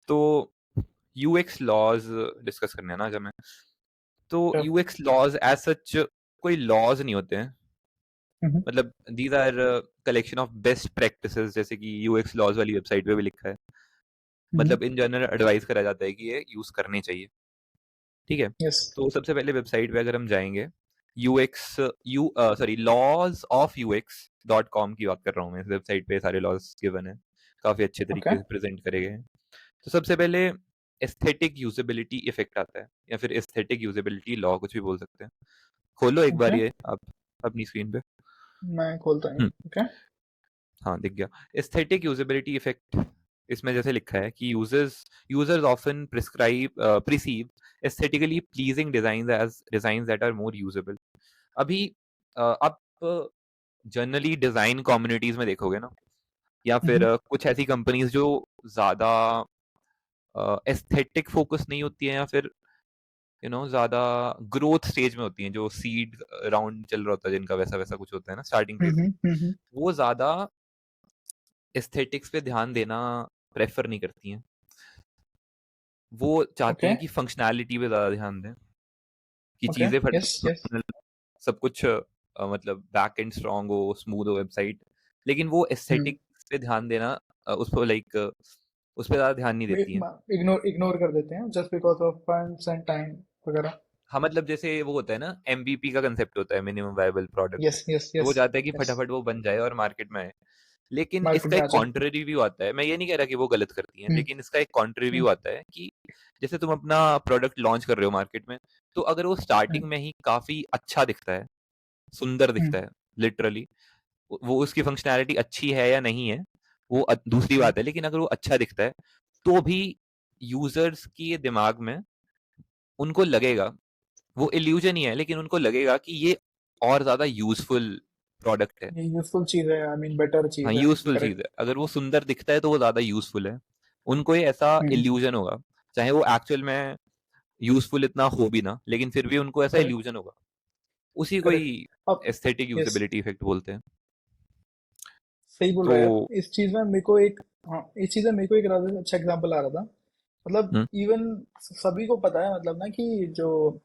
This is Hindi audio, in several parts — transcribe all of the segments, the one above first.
तो यूएक्स लॉज डिस्कस करने हैं ना आज हमें। तो Sure. UX laws as such कोई लॉज नहीं होते हैं, हम्म, मतलब these are collection of best practices, जैसे कि यूएक्स लॉज वाली वेबसाइट पे भी लिखा है। हम्म, मतलब इन जनरल एडवाइस करा जाता है कि ये यूज करने चाहिए, ठीक है। yes. तो सबसे पहले वेबसाइट पे अगर हम जाएंगे, UX you sorry laws of UX dot com की बात कर रहा हूँ मैं। इस वेबसाइट पे सारे लॉज गिवन है, काफी अच्छे Okay. तरीके से प्रेजेंट करे गए हैं। तो सबसे पहले एस्थेटिक यूजेबिलिटी इफेक्ट आता है, या फिर एस्थेटिक यूजेबिलिटी लॉ, कुछ भी बोल सकते हैं। खोलो एक बार Okay. ये आप अपनी स्क्रीन पे। मैं खोलता हूँ. हम्म, Okay. हाँ दिख गया। एस्थेटिक यूजेबिलिटी इफेक्ट, इसमें जैसे लिखा है कि users often perceive aesthetically pleasing design as design that are more usable. अभी आप जनरली डिजाइन कम्युनिटीज में देखोगे ना, या फिर हम्म, कुछ ऐसी कंपनीज जो ज्यादा एस्थेटिक फोकस नहीं होती है, या फिर ज्यादा ग्रोथ स्टेज में होती हैं, जो सीड राउंड चल रहा होता है जिनका, वैसा वैसा कुछ होता है ना स्टार्टिंग फेज में, हम्म. वो ज्यादा एस्थेटिक्स पे ध्यान देना प्रेफर नहीं करती हैं। वो चाहती हैं Okay. कि फंक्शनैलिटी पे ज्यादा ध्यान दें, कि Okay. चीजें Yes. Yes. फंक्शनल, सब कुछ मतलब बैक एंड स्ट्रांग हो, स्मूथ हो वेबसाइट, लेकिन वो हम्म. एस्थेटिक्स पे ध्यान देना, उस पर लाइक उस पर ज्यादा ध्यान नहीं देती हैं। इग्नोर कर देते हैं just because of funds and time वगैरह. हाँ, मतलब जैसे वो होता है ना, एमवीपी का कंसेप्ट होता है, minimum viable product. Yes, yes, तो वो यस. चाहता है कि यस. फटाफट वो बन जाए और मार्केट में आए। लेकिन मार्केट इसका में आ एक जाए. कॉन्ट्ररी व्यू आता है, मैं ये नहीं कह रहा कि वो गलत करती हैं, हम्म. लेकिन इसका एक कॉन्ट्ररी हम्म. व्यू आता है कि जैसे तुम अपना प्रोडक्ट लॉन्च कर रहे हो मार्केट में, तो अगर वो हम्म. स्टार्टिंग में ही काफी अच्छा दिखता है, सुंदर हम्म. दिखता है, लिटरली, वो उसकी फंक्शनैलिटी अच्छी है या नहीं है, वो दूसरी हम्म. बात है, लेकिन अगर वो अच्छा दिखता है, तो भी यूजर्स की दिमाग में उनको लगेगा, वो इल्यूजन ही है, लेकिन उनको लगेगा कि ये और ज्यादा यूजफुल प्रोडक्ट है। ये यूजफुल चीज है, आई मीन बेटर हाँ, चीज है. यूजफुल चीज करेक्ट. है, अगर वो सुंदर दिखता है तो वो ज्यादा यूजफुल है। उनको ये ऐसा हम्म. इल्यूजन होगा, चाहे वो एक्चुअल में यूजफुल इतना हो भी ना, लेकिन फिर भी उनको ऐसा करेक्ट. इल्यूजन होगा। उसी को करेक्ट. ही अब. Aesthetic yes. यूजेबिलिटी इफेक्ट बोलते हैं। सही बोल तो रहे हैं आप. इस चीज में मेरे को एक, हाँ, इस चीज में मेरे को एक rather अच्छा एग्जांपल आ रहा था. मतलब हम्म इवन सभी को पता है, मतलब ना, कि जो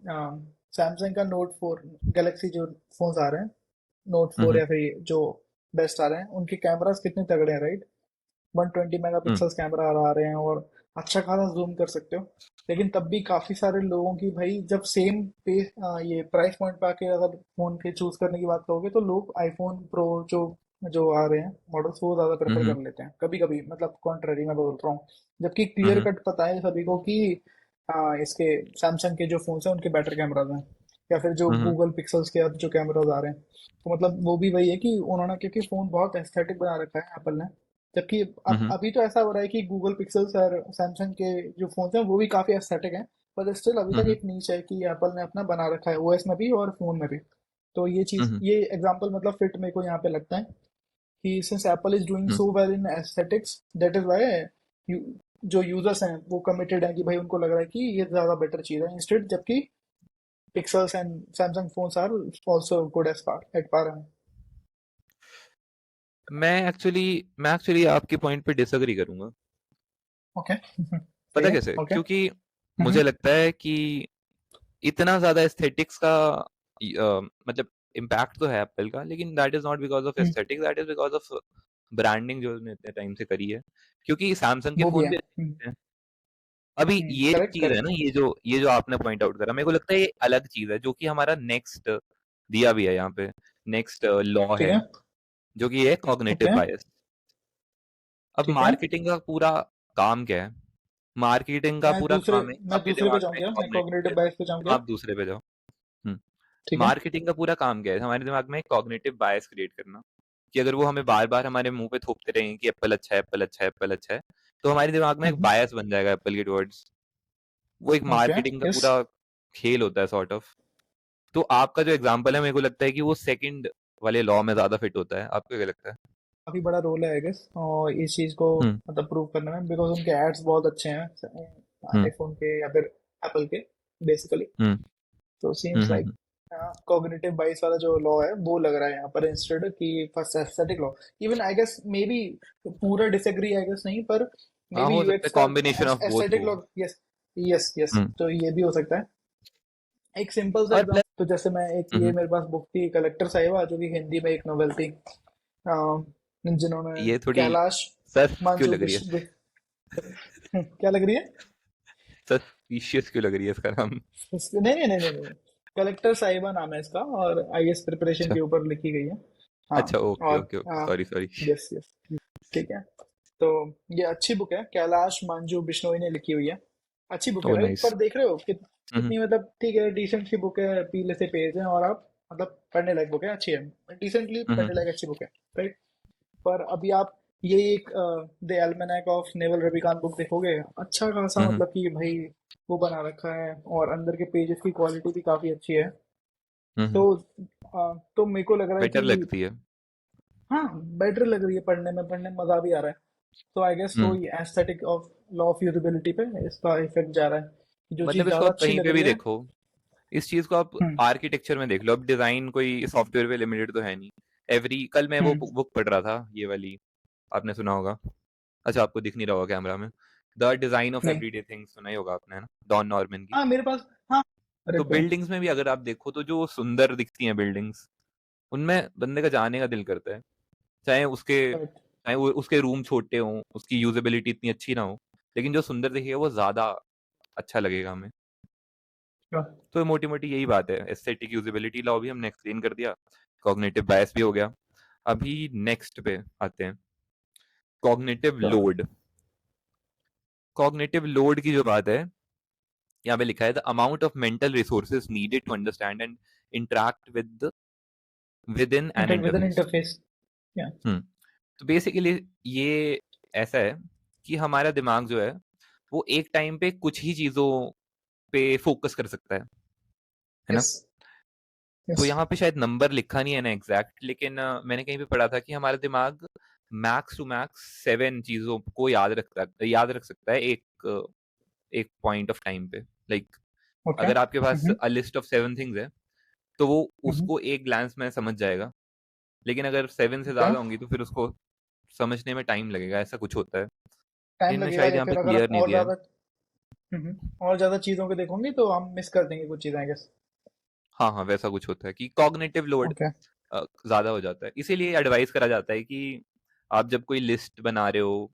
सैमसंग का नोट 4, गैलेक्सी जो फोन्स आ रहे हैं, नोट 4 हम्म या फिर जो बेस्ट आ रहे हैं, उनके कैमरास कितने तगड़े हैं, राइट? 120 हम्म मेगापिक्सल्स कैमरा आ रहे हैं और अच्छा खासा जूम कर सकते हो. लेकिन तब भी काफी सारे लोगों की, भाई, जब सेम पे ये प्राइस पॉइंट पे आके अगर फोन के चूज करने की बात करोगे, तो लोग आईफोन प्रो जो जो आ रहे हैं मॉडल्स, वो ज्यादा प्रेफर हम्म कर लेते हैं कभी कभी. मतलब कॉन्ट्ररी मैं बोल रहा हूँ. जबकि क्लियर हम्म कट पता है सभी को कि इसके सैमसंग के जो फोन्स हैं उनके बेटर कैमराज हैं, या फिर जो हम्म गूगल पिक्सल्स के अब जो कैमराज आ रहे हैं. तो मतलब वो भी वही है कि उन्होंने, क्योंकि फोन बहुत एस्थेटिक बना रखा है एप्पल ने. जबकि अब हम्म अभी तो ऐसा हो रहा है कि गूगल पिक्सल्स और सैमसंग के जो फोन्स हैं वो भी काफी एस्थेटिक हैं. पर स्टिल अभी तक हम्म एक नीच है कि एप्पल ने अपना बना रखा है ओएस में भी और फोन में भी. तो ये चीज, हम्म ये एग्जांपल मतलब फिट मेरे को यहाँ पे लगता है कि since Apple is doing hmm so well in aesthetics, that is why जो यूजर्स हैं वो कमिटेड हैं कि भाई उनको लग रहा है कि ये ज्यादा बेटर चीज है इंस्टेड. जबकि pixels and Samsung phones are also good as par at par. मैं एक्चुअली आपके पॉइंट पे डिसएग्री करूंगा। ओके. सही पता है. कैसे? ओके. क्योंकि मुझे लगता है कि इतना ज्यादा एस्थेटिक्स का मतलब इम्पैक्ट तो है एप्पल का, लेकिन that is not because of aesthetics, that is because of branding जो उसने इतने टाइम से करी है। क्योंकि सैमसंग के वो भी फोन है. भी अच्छे दिखते हैं। अभी ये करेक्ट, चीज है ना, करेक्ट. ये जो आपने पॉइंट आउट करा, मेरे को लगता है ये अलग चीज है, जो कि हमारा नेक्स्ट दिया भी है यहाँ पे। नेक्स्ट लॉ ठीक है, है. जो कि है कॉग्निटिव ओके. बायस। अब ठीक है. मार्केटिंग का पूरा काम क्या है? मार्केटिंग का पूरा काम है मैं आपके दूसरे पे दिमाग जाऊं में क्या? मैं कॉग्निटिव कॉग्निटिव बायस। बायस पे जाऊं क्या? आप दूसरे पे जाओ। हम्म ठीक है. मार्केटिंग का पूरा काम क्या है? हमारे दिमाग में कॉग्निटिव बायस क्रिएट करना, कि अगर वो हमें बार बार हमारे मुंह पे थोपते रहेंगे कि एप्पल अच्छा है, एप्पल अच्छा है, एप्पल अच्छा है, तो हमारे दिमाग में एक हम्म. बायस बन जाएगा एप्पल के टुवर्ड्स। वो एक ओके. मार्केटिंग का यस. पूरा खेल होता है, सॉर्ट ऑफ। तो आपका जो एग्जाम्पल है, मेरे को लगता है कि वो सेकंड वाले लॉ में ज्यादा फिट होता है। आपको क्या लगता है? काफी बड़ा रोल है आई गेस, और इस चीज को हम्म मतलब प्रूव करने में, बिकॉज उनके एड्स बहुत अच्छे हैं हम्म आईफोन के या फिर एप्पल के, बेसिकली. हम्म तो सीम्स लाइक हम्म कॉग्निटिव बाइस वाला जो लॉ है वो लग रहा है यहाँ पर, इंस्टेड कि first aesthetic law. Even I guess maybe पूरा डिसएग्री आई गेस नहीं, पर हाँ, मे बी हो सकता है यूएक्स का कॉम्बिनेशन ऑफ बोथ एस्थेटिक हो। लोग, यस यस यस, हम्म। तो ये भी हो सकता है। एक सिंपल सा और एग्जांपल, प्लस तो जैसे मैं एक, ये मेरे पास बुक थी कलेक्टर साहिबा, जो कि हिंदी में एक नोवेल थी, जिन्होंने ये थोड़ी कैलाश सस क्यों मानसू लग रही है? क्या लग रही है? सस्पिशियस क्यों लग रही है इसका नाम? नहीं नहीं नहीं नहीं नहीं, कलेक्टर साहिबा नाम है इसका, और आईएएस प्रिपरेशन अच्छा। के ऊपर लिखी गई है। हाँ। अच्छा, ओके और okay okay, sorry sorry. Yes yes, ठीक है। तो ये अच्छी बुक है, कैलाश मंजू बिश्नोई ने लिखी हुई है। अच्छी बुक है ओ राइट, नाइस। पर देख रहे हो हम्म कितनी मतलब ठीक है, डिसेंट सी बुक है, पीले से पेज है, और आप मतलब पढ़ने लायक बुक है, अच्छी है, डिसेंटली हम्म पढ़ने लायक अच्छी बुक है, राइट। पर अभी आप ये एक the almanack of Naval Ravikant book देखोगे, अच्छा खासा हम्म मतलब कि भाई वो बना रखा है, और अंदर के पेजेस की क्वालिटी भी काफी अच्छी है। तो हम्म। तो मेरे को लग रहा है बेटर कि लगती है। हाँ, बेटर लग रही है, पढ़ने में मजा भी आ रहा है। तो आई गेस वो hmm. Aesthetic of law of usability पे इसका इफेक्ट जा रहा है, कि जो चीज मतलब इसको ज्यादा आप अच्छी कहीं लग पे भी रही है। देखो, इस चीज को आप हम्म आर्किटेक्चर में देख लो। अब डिजाइन कोई सॉफ्टवेयर पे लिमिटेड तो है नहीं। एवरी कल मैं वो हम्म बुक पढ़ रहा था, ये वाली, आपने सुना होगा। अच्छा, आपको दिख नहीं रहा होगा कैमरा में। द डिजाइन ऑफ नहीं, एवरीडे थिंग्स सुना ही होगा आपने, है ना, डॉन नॉर्मन की। हाँ मेरे पास, हाँ, अरे तो को, बिल्डिंग्स में भी अगर आप देखो तो जो सुंदर दिखती हैं बिल्डिंग्स, उनमें बंदे का जाने का दिल करता है। चाहे उसके करेक्ट, चाहे वो उसके रूम छोटे हों, उसकी यूजेबिलिटी इतनी अच्छी ना हो, लेकिन जो सुंदर दिखेगा वो ज्यादा अच्छा लगेगा हमें। तो मोटी मोटी यही बात है। एस्थेटिक यूजेबिलिटी लॉ भी हमने एक्सप्लेन कर दिया, कॉग्निटिव बायस भी हो गया। अभी नेक्स्ट पे आते हैं, कॉग्निटिव लोड। कॉग्निटिव लोड की जो बात है, यहाँ पे लिखा है the amount of mental resources needed to understand and interact with in an interact with an interface. Interface, या हम्म। तो बेसिकली ये ऐसा है कि हमारा दिमाग जो है वो एक टाइम पे कुछ ही चीजों पे फोकस कर सकता है ना। यस तो यस, यहाँ पे शायद नंबर लिखा नहीं है ना एग्जैक्ट, लेकिन मैंने कहीं पे पढ़ा था कि हमारा दिमाग मैक्स टू मैक्स 7 चीजों को याद रख सकता है एक पॉइंट ऑफ टाइम पे। लाइक ओके, अगर आपके पास अ लिस्ट ऑफ 7 थिंग्स है, तो वो उसको एक ग्लांस में समझ जाएगा। लेकिन अगर 7 से ओके, ज्यादा होंगी तो फिर उसको समझने में टाइम लगेगा, ऐसा कुछ होता है। टाइम इनने लगेगा, शायद या यहाँ पे फिर अगर आप क्लियर नहीं और दिया है। ज्यादा, और ज्यादा चीजों को देखोगे तो हम मिस कर देंगे कुछ चीजें, आई गेस। हाँ हाँ, वैसा कुछ होता है कि कॉग्निटिव लोड ओके, ज्यादा हो जाता है। इसीलिए एडवाइस करा जाता है कि आप जब कोई लिस्ट बना रहे हो,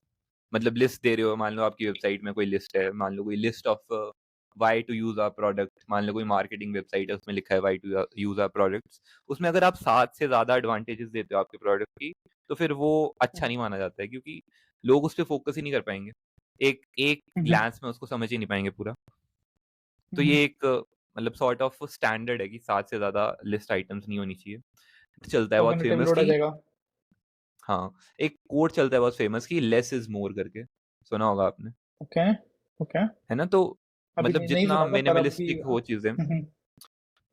मतलब लिस्ट दे रहे हो, मान लो आपकी वेबसाइट में कोई लिस्ट है, मान लो कोई list of why to use our product, मान लो कोई मार्केटिंग वेबसाइट है उसमें लिखा है why to use our products, उसमें अगर आप 7 से ज्यादा एडवांटेजेस देते हो आपके प्रोडक्ट की, तो फिर वो अच्छा नहीं माना जाता है, क्योंकि लोग उस पर फोकस ही नहीं कर पाएंगे। एक एक ग्लांस में उसको समझ ही नहीं पाएंगे पूरा। तो ये एक मतलब सॉर्ट ऑफ स्टैंडर्ड है कि 7 से ज्यादा लिस्ट आइटम्स नहीं होनी चाहिए। चलता है बहुत कॉग्निटिव फेमस लोड आ कि, जाएगा। हाँ, एक कोड चलता है बहुत फेमस कि लेस इज मोर करके, सुना होगा आपने, ओके ओके, है ना। तो अभी मतलब नहीं, नहीं जितना सुना था, पर अभी, मिनिमलिस्टिक हो चीजें,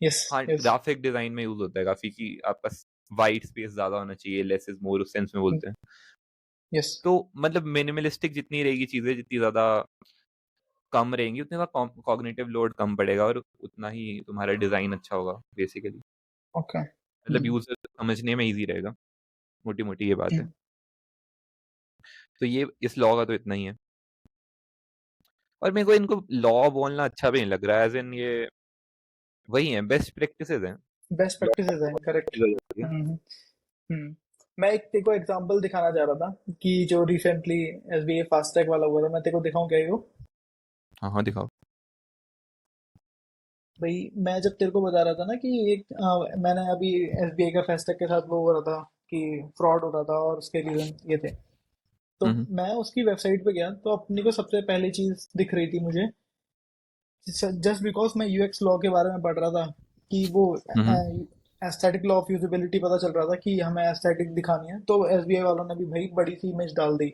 यस हाँ, यस ग्राफिक डिजाइन में यूज होता है काफी कि आपका वाइट स्पेस ज्यादा होना चाहिए, लेस इज मोर उस सेंस में बोलते हैं। यस, तो मतलब मिनिमलिस्टिक जितनी रहेगी चीजें, जितनी ज्यादा कम रहेंगी, उतनी ज्यादा कॉग्निटिव लोड कम पड़ेगा, और उतना ही तुम्हारा डिजाइन अच्छा होगा बेसिकली। ओके, मतलब यूजर समझने में इजी रहेगा, मोटी मोटी ये बात है। तो ये इस लॉ का तो इतना ही है। और मेरे को इनको लॉ बोलना अच्छा भी नहीं लग रहा है, एज इन ये वही है, बेस्ट प्रैक्टिसेस हैं। बेस्ट लॉ प्रैक्टिसेस तो हैं, बहुत करेक्ट। चीज़ हो जाती है। हम्म हम्म। मैं एक तेको एग्जांपल दिखाना चाह रहा था, कि जो रिसेंटली एसबीआई फास्टैग वाला हुआ था, मैं तेको दिखाऊं क्या ये वो? हाँ हाँ, दिखाओ। भाई मैं जब तेरे को बता रहा था ना कि एक मैंने अभी एसबीआई का फास्टैग के साथ वो हो रहा था, कि फ्रॉड हो रहा था, और उसके रीजन ये थे। तो हम्म मैं उसकी वेबसाइट पे गया, तो अपनी को सबसे पहली चीज दिख रही थी मुझे, जस्ट बिकॉज मैं यूएक्स लॉ के बारे में पढ़ रहा था, कि वो hmm aesthetic law of usability पता चल रहा था कि हमें एस्थेटिक दिखानी है, तो एसबीआई वालों ने भी भाई बड़ी सी इमेज डाल दी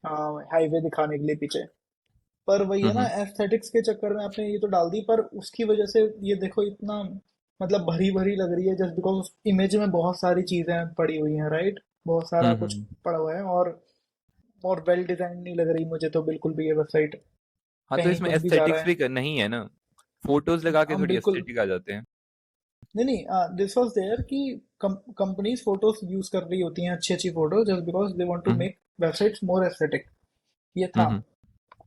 हाईवे दिखाने के लिए पीछे। पर वही है ना, हम्म। एस्थेटिक्स के चक्कर में आपने ये तो डाल दी, पर उसकी वजह से ये देखो इतना मतलब भरी भरी लग रही है, जस्ट बिकॉज उस इमेज में बहुत सारी चीजें पड़ी हुई हैं, राइट, बहुत सारा कुछ हम्म। पड़ा हुआ है, और वेल डिजाइन नहीं लग रही मुझे तो बिल्कुल भी ये वेबसाइट। हाँ, तो कहीं इसमें कुछ भी जा रहा एस्थेटिक्स है, भी नहीं है ना, फोटोज लगा के हम थोड़ी बिल्कुल, एस्थेटिक आ जाते हैं। नहीं नहीं, दिस वाज देयर कि कंपनीज फोटोज यूज कर रही होती हैं, अच्छी अच्छी photo, just because they want to hmm make websites more aesthetic. ये था। हम्म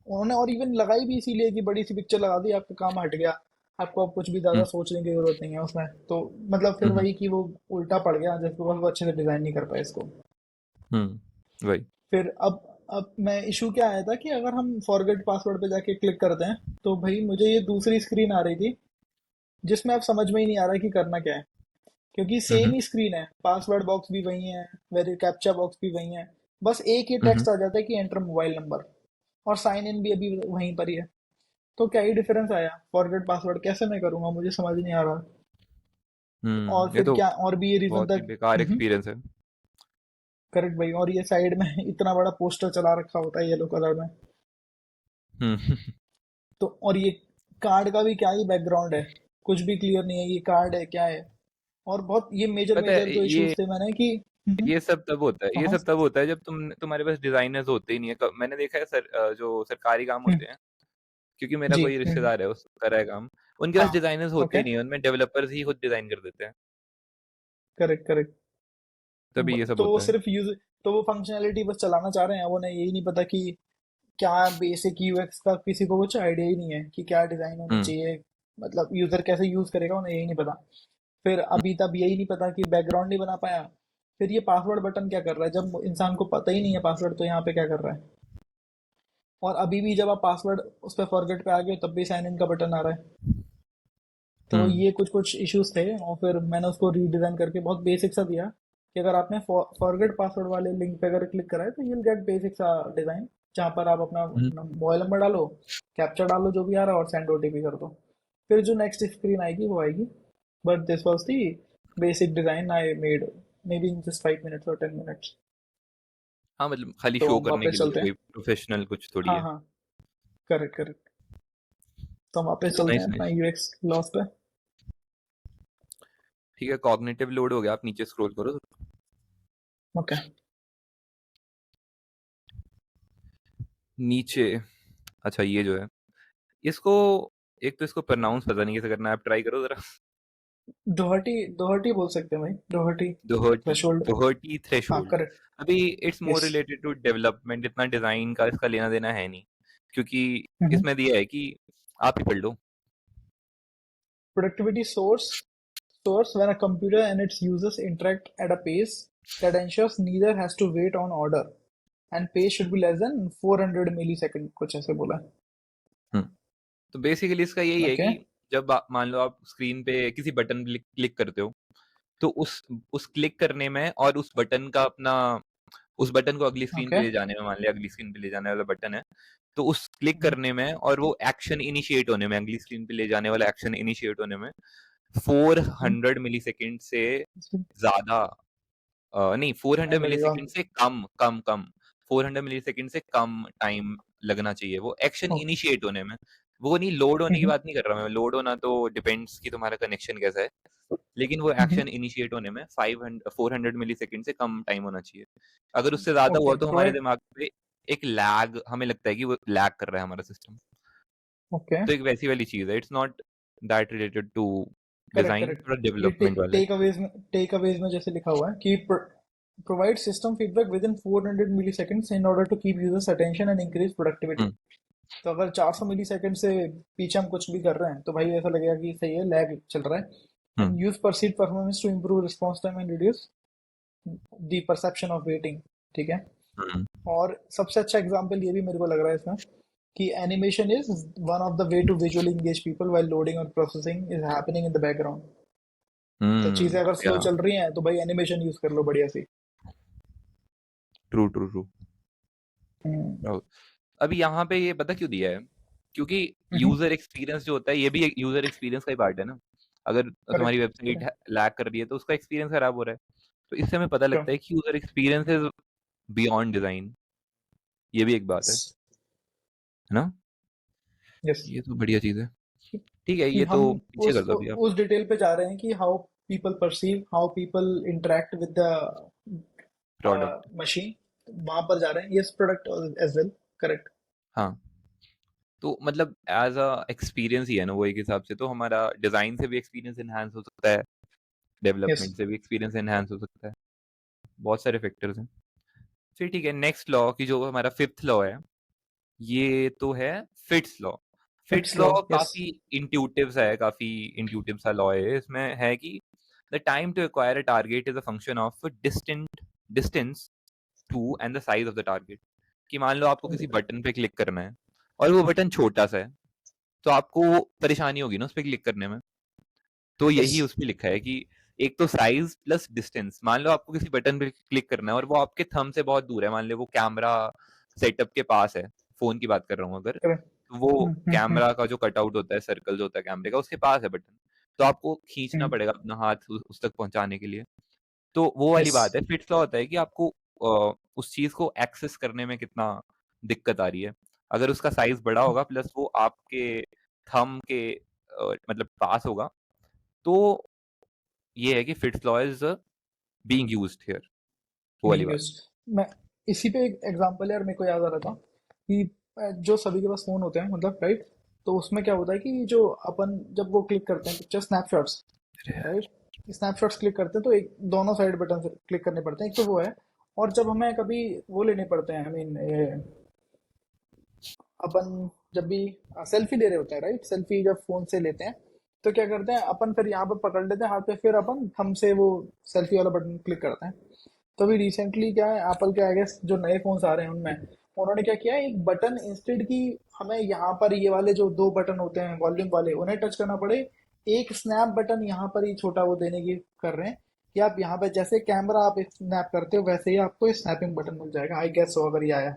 उन्होंने और इवन लगाई भी इसीलिए कि बड़ी सी पिक्चर लगा दी, आपका काम हट गया, आपको अब कुछ भी ज्यादा हम्म सोचने की जरूरत नहीं है उसमें। तो मतलब फिर हम्म वही कि वो उल्टा पड़ गया, जिसको वो अच्छे से डिजाइन नहीं कर पाए इसको। वही। फिर अब मैं इशू क्या आया था कि अगर हम फॉरगेट पासवर्ड पे जाके क्लिक करते हैं, तो भाई मुझे ये दूसरी स्क्रीन आ रही थी जिसमें अब समझ में ही नहीं आ रहा कि करना क्या है। क्योंकि सेम हम्म ही स्क्रीन है, पासवर्ड बॉक्स भी वही है, वेरी कैप्चा बॉक्स भी वही है, बस एक ही हम्म टेक्स्ट आ जाता है कि एंटर मोबाइल नंबर, और साइन इन भी अभी वहीं पर ही है। तो क्या ही डिफरेंस आया, फॉरगेट पासवर्ड कैसे मैं करूंगा, मुझे समझ नहीं आ रहा। और ये फिर तो क्या, और भी ये रीजन बहुत था। ही बेकार एक्सपीरियंस है। करेक्ट भाई, और ये साइड में इतना बड़ा पोस्टर चला रखा होता है येलो कलर में। हम्म तो और ये कार्ड का भी क्या ही बैकग्राउंड है, कुछ भी क्लियर नहीं है, ये कार्ड है क्या है। और बहुत ये मेजर पता मेजर है जो ये इश्यूज थे मैंने कि ये सब तब होता है, हाँ ये हाँ, सब तब होता है जब तुम्हारे पास डिजाइनर्स होते ही नहीं है। मैंने देखा है जो सरकारी काम हम्म, होते हैं, क्योंकि मेरा जी कोई रिश्तेदार है उस कर रहा है काम, उनके हाँ, पास डिजाइनर्स होते ओके, ही नहीं है, उनमें डेवलपर्स ही खुद डिजाइन कर देते हैं। Correct correct. तभी ये सब तो वो होता है। सिर्फ यूज, तो वो फंक्शनैलिटी बस चलाना चाह रहे हैं, वो नहीं, यही नहीं पता कि क्या बेसिक यूएक्स का किसी को कुछ आइडिया ही नहीं है कि क्या डिजाइन होना हम्म चाहिए, मतलब यूजर कैसे यूज करेगा उन्हें यही नहीं पता। फिर हम्म अभी तब यही नहीं पता कि बैकग्राउंड नहीं बना पाया। फिर ये पासवर्ड बटन क्या कर रहा है, जब इंसान को पता ही नहीं है पासवर्ड, तो यहाँ पे क्या कर रहा है। और अभी भी जब आप पासवर्ड उस पर फॉरगेट पे आ गए तब भी साइन इन का बटन आ रहा है। तो हम्म ये कुछ कुछ इश्यूज थे, और फिर मैंने उसको रीडिजाइन करके बहुत बेसिक सा दिया कि अगर आपने फॉरगेट पासवर्ड वाले लिंक पे अगर क्लिक करा है तो यू विल गेट बेसिक सा डिजाइन, जहाँ पर आप अपना हम्म। मोबाइल नंबर डालो, कैप्चा डालो जो भी आ रहा है, और सेंड ओटीपी कर दो। फिर जो नेक्स्ट स्क्रीन आएगी वो आएगी। But this was the basic design I made, may be in just 5 minutes or 10 minutes। हाँ, मतलब खाली तो शो हम करने वापस के लिए, चलते कोई हैं। प्रोफेशनल कुछ थोड़ी हाँ है। हाँ, करेक्ट करेक्ट। तो हम वापस चलते हैं नाइस अपना नाइस। यूएक्स लॉस पे। ठीक है, कॉग्निटिव लोड हो गया, आप नीचे स्क्रॉल करो। ओके, नीचे, अच्छा ये जो है, इसको, एक तो इसको प्रोनाउंस पता नहीं कैसे करना है, आप ट्राई करो जरा। दोहटी, दोहटी बोल सकते हैं भाई, दोहटी दोहटी, थ्रेशोल्ड। दोहटी हाँ थ्रेशोल्ड। करेक्ट। अभी it's more yes. Related to development, इतना डिजाइन का इसका लेना देना है नहीं, क्योंकि हम्म। इसमें दिया है कि आप ही पढ़ लो। Productivity source when a computer and its users interact at a pace that ensures neither has to wait on order, and pace should be less than 400 millisecond, कुछ ऐसे बोला है। हम्म तो बेसिकली इसका यही है ओके। कि जब मान लो आप स्क्रीन पे किसी बटन पे क्लिक करते हो, तो उस क्लिक करने में और उस बटन का अपना, उस बटन को अगली स्क्रीन पे ओके। ले जाने में, मान लिया अगली स्क्रीन पे ले जाने वाला बटन है, तो उस क्लिक हम्म, करने में और वो एक्शन इनिशिएट होने में, अगली स्क्रीन पे ले जाने वाला एक्शन इनिशिएट होने में 400 मिली सेकेंड से ज्यादा, नहीं, 400 टाइम मिली लगेगा। सेकेंड से कम कम कम 400 मिली सेकेंड से कम टाइम लगना चाहिए वो एक्शन ओके। इनिशिएट होने में। वो नहीं, लोड होने की बात नहीं कर रहा मैं, लोड होना तो डिपेंड्स कि तुम्हारा कनेक्शन कैसा है, लेकिन वो एक्शन इनिशिएट होने में 400 मिली सेकेंड से कम टाइम होना चाहिए। अगर उससे ज्यादा ओके हुआ तो हमारे प्रोवाइड। दिमाग पे एक लैग, हमें लगता है कि वो लैग कर रहा है हमारा सिस्टम। ओके। तो एक वैसी वाली चीज है, it's not that related to correct design, correct. थोड़ा ये डेवलपमेंट वाला है। टेक अवेज में जैसे लिखा हुआ है कि provide system feedback within 400 milliseconds in order to keep users attention and increase productivity. Hmm तो अगर 400 मिली सेकेंड से पीछे हम कुछ भी कर रहे हैं तो भाई ऐसा लगेगा कि सही है, लैग चल रहा है। Hmm use perceive performance to improve response time and reduce the perception of waiting. ठीक है। हम्म और सबसे अच्छा एग्जांपल ये भी मेरे को लग रहा है इसमें कि animation is one of the way to visually engage people while loading और processing is happening in the background. तो चीजें अगर या स्लो चल रही हैं तो भाई एनिमेशन यूज कर लो बढ़िया सी। True true true. हम्म, अभी यहाँ पे ये पता क्यों दिया है, क्योंकि हम्म, यूजर एक्सपीरियंस जो होता है ये भी यूजर एक्सपीरियंस का ही पार्ट है ना। अगर तुम्हारी करेक्ट वेबसाइट करेक्ट। लैग कर रही है तो उसका एक्सपीरियंस खराब हो रहा है। तो इससे हमें पता श्योर। लगता है कि user experience is beyond design. ये भी एक बात है यस। ना। यस। ये तो बढ़िया चीज है। ठीक है, कि ये हम तो पीछे उस कर दो अभी आप। उस डिटेल पे जा रहे हैं कि how people perceive, how people interact with the product. Machine, वहां पर जा रहे हैं। Yes, product as well. Correct. हाँ, तो मतलब एज अ एक्सपीरियंस ही है ना वो, एक हिसाब से तो हमारा डिजाइन से भी एक्सपीरियंस एनहांस हो सकता है, यस। डेवलपमेंट से भी एक्सपीरियंस एनहांस हो सकता है। बहुत सारे फैक्टर्स हैं। फिर ठीक है, नेक्स्ट लॉ की जो हमारा फिफ्थ लॉ है, ये तो है fits law. Fits fits law law, yes. काफी इंट्यूटिव सा है, काफी इंट्यूटिव सा लॉ है। इसमें है कि the time to acquire a target is a function of distance to and the size of the target. कि मान लो आपको किसी बटन पे क्लिक करना है और वो बटन छोटा सा है, तो आपको परेशानी होगी ना उस पे क्लिक करने में। तो यस। यही उसमें लिखा है कि एक तो साइज प्लस डिस्टेंस। मान लो आपको किसी बटन पे क्लिक करना है और वो आपके थंब से बहुत दूर है, मान लो वो कैमरा सेटअप के पास है, फोन की बात कर रहा हूँ अगर, करेक्ट। तो वो हम्म, हम्म, कैमरा का जो कटआउट होता है, सर्कल जो होता है कैमरे का, उसके पास है बटन, तो आपको खींचना हम्म। पड़ेगा अपना हाथ उस तक पहुंचाने के लिए। तो वो वाली यस। बात है। फिट्स लॉ होता है कि आपको उस चीज को एक्सेस करने में कितना दिक्कत आ रही है। अगर उसका साइज बड़ा होगा प्लस वो आपके थंब के मतलब पास होगा, तो ये है कि fits law is being used here, वो वाली बीइंग बात। यूज्ड। मैं इसी पे एक एग्जांपल यार मेरे को याद आ रहा था कि जो सभी के पास फोन होते हैं मतलब, राइट? तो उसमें क्या होता है कि जो अपन जब वो क्लिक करते हैं picture snapshots, right? Snapshots click करते हैं तो एक दोनों साइड बटन से क्लिक करने पड़ते हैं, एक तो वो है। और जब हमें कभी वो लेने पड़ते हैं, आई मीन अपन जब भी सेल्फी ले रहे होते हैं, राइट? सेल्फी जब फोन से लेते हैं तो क्या करते हैं अपन, फिर यहाँ पे पकड़ लेते हैं हाथ पे, फिर अपन थंब से वो सेल्फी वाला बटन क्लिक करते हैं। तो अभी रिसेंटली क्या है, एप्पल के आई गेस जो नए फोन्स आ रहे हैं उनमें उन्होंने क्या किया है, एक बटन इंस्टेड की हमें यहाँ पर ये वाले जो दो बटन होते हैं वॉल्यूम वाले उन्हें टच करना पड़े, एक स्नैप बटन यहाँ पर ही छोटा वो देने की कर रहे हैं कि आप यहाँ पे जैसे कैमरा आप स्नैप करते हो वैसे ही आपको स्नैपिंग बटन मिल जाएगा। आई गेस सो अगर ये आया।